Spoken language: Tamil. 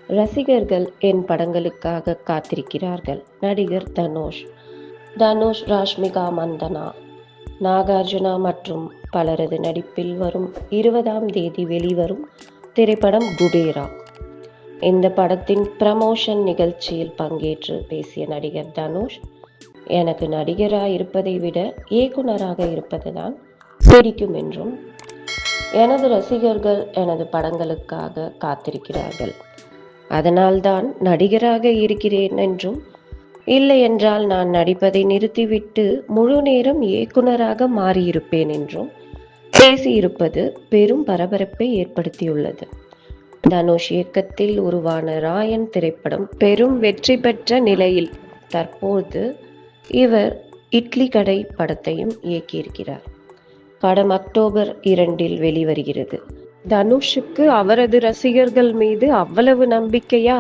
ரசிகர்கள் என் படங்களுக்காக காத்திருக்கிறார்கள். நடிகர் தனுஷ். தனுஷ், ராஷ்மிகா மந்தனா, நாகார்ஜுனா மற்றும் பலரது நடிப்பில் வரும் 20ஆம் தேதி வெளிவரும் திரைப்படம் குபேரா. இந்த படத்தின் ப்ரமோஷன் நிகழ்ச்சியில் பங்கேற்று பேசிய நடிகர் தனுஷ், எனக்கு நடிகராக இருப்பதை விட இயக்குனராக இருப்பதுதான் பிடிக்கும் என்றும், எனது ரசிகர்கள் எனது படங்களுக்காக காத்திருக்கிறார்கள், அதனால்தான் நடிகராக இருக்கிறேன் என்றும், இல்லை என்றால் நான் நடிப்பதை நிறுத்திவிட்டு முழு நேரம் இயக்குனராக மாறியிருப்பேன் என்றும் பேசியிருப்பது பெரும் பரபரப்பை ஏற்படுத்தியுள்ளது. தனுஷ் இயக்கத்தில் உருவான ராயன் திரைப்படம் பெரும் வெற்றி பெற்ற நிலையில் தற்போது இவர் இட்லி கடை படத்தையும் இயக்கியிருக்கிறார். படம் அக்டோபர் 2 வெளிவருகிறது. தனுஷுக்கு அவரது ரசிகர்கள் மீது அவ்வளவு நம்பிக்கையா?